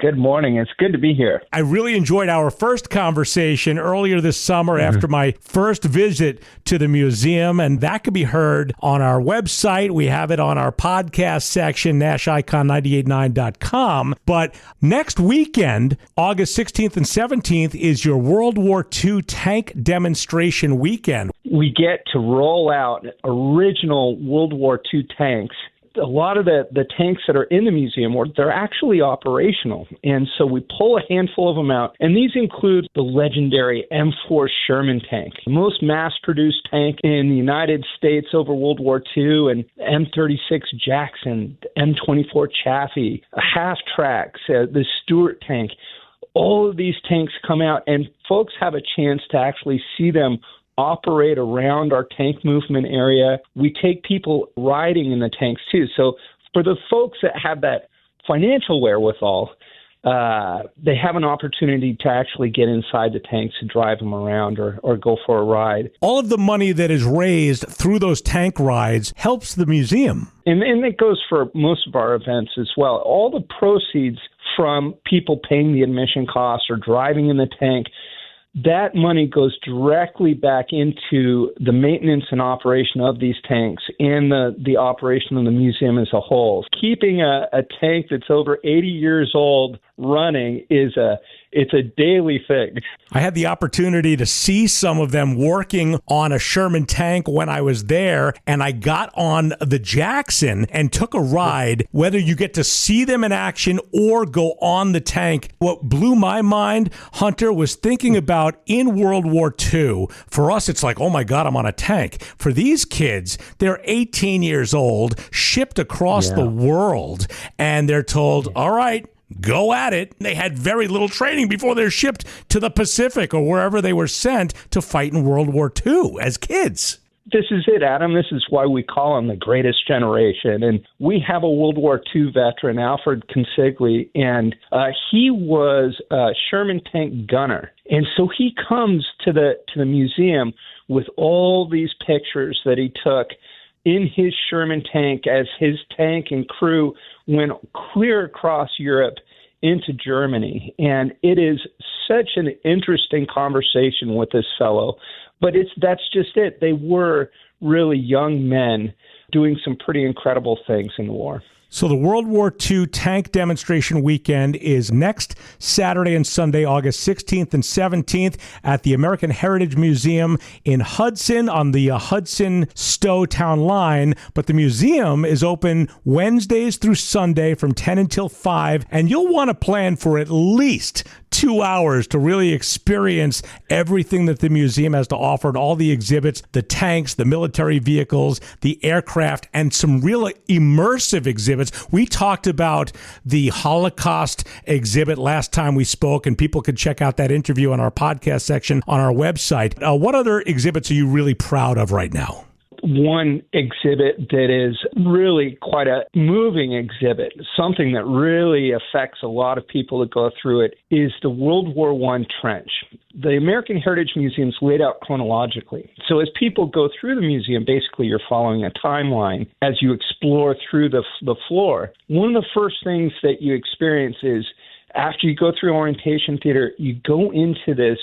Good morning. It's good to be here. I really enjoyed our first conversation earlier this summer after my first visit to the museum, and that could be heard on our website. We have it on our podcast section, NashIcon989.com. But next weekend, August 16th and 17th, is your World War II tank demonstration weekend. We get to roll out original World War II tanks. A lot of the tanks that are in the museum, they're actually operational. And so we pull a handful of them out. And these include the legendary M4 Sherman tank, the most mass-produced tank in the United States over World War II, and M36 Jackson, M24 Chaffee, half-tracks, the Stuart tank. All of these tanks come out, and folks have a chance to actually see them operate around our tank movement area. We take people riding in the tanks too. So for the folks that have that financial wherewithal, they have an opportunity to actually get inside the tanks and drive them around or go for a ride. All of the money that is raised through those tank rides helps the museum. And it goes for most of our events as well. All the proceeds from people paying the admission costs or driving in the tank, that money goes directly back into the maintenance and operation of these tanks and the operation of the museum as a whole. Keeping a tank that's over 80 years old running it's a daily thing. I had the opportunity to see some of them working on a Sherman tank when I was there, and I got on the Jackson and took a ride, whether you get to see them in action or go on the tank. What blew my mind, Hunter, was thinking about in World War II, for us, it's like, oh my God, I'm on a tank. For these kids, they're 18 years old, shipped across the world, and they're told, all right, go at it. They had very little training before they're shipped to the Pacific or wherever they were sent to fight in World War II as kids. This is it, Adam. This is why we call them the greatest generation. And we have a World War II veteran, Alfred Consigli, and he was a Sherman tank gunner. And so he comes to the museum with all these pictures that he took in his Sherman tank as his tank and crew went clear across Europe into Germany. And it is such an interesting conversation with this fellow. But that's just it. They were really young men doing some pretty incredible things in the war. So the World War II tank demonstration weekend is next Saturday and Sunday, August 16th and 17th at the American Heritage Museum in Hudson on the Hudson-Stowe Town line. But the museum is open Wednesdays through Sunday from 10 until 5, and you'll want to plan for at least 2 hours to really experience everything that the museum has to offer and all the exhibits, the tanks, the military vehicles, the aircraft, and some really immersive exhibits. We talked about the Holocaust exhibit last time we spoke, and people could check out that interview on our podcast section on our website. What other exhibits are you really proud of right now? One exhibit that is really quite a moving exhibit, something that really affects a lot of people that go through it, is the World War I trench. The American Heritage Museum's laid out chronologically. So as people go through the museum, basically you're following a timeline as you explore through the floor. One of the first things that you experience is after you go through orientation theater, you go into this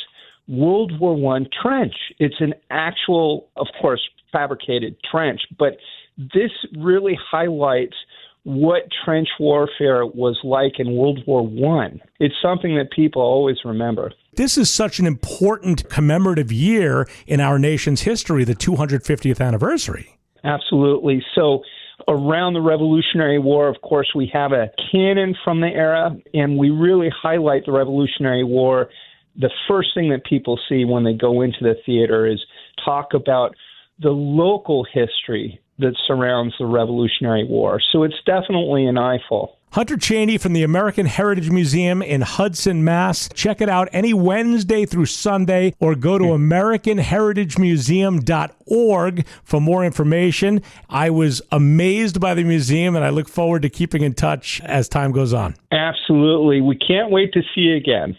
World War I trench. It's an actual, of course, fabricated trench, but this really highlights what trench warfare was like in World War I. It's something that people always remember. This is such an important commemorative year in our nation's history, the 250th anniversary. Absolutely. So around the Revolutionary War, of course, we have a cannon from the era, and we really highlight the Revolutionary War. The first thing that people see when they go into the theater is talk about the local history that surrounds the Revolutionary War. So it's definitely an eyeful. Hunter Cheney from the American Heritage Museum in Hudson, Mass. Check it out any Wednesday through Sunday, or go to AmericanHeritageMuseum.org for more information. I was amazed by the museum, and I look forward to keeping in touch as time goes on. Absolutely. We can't wait to see you again.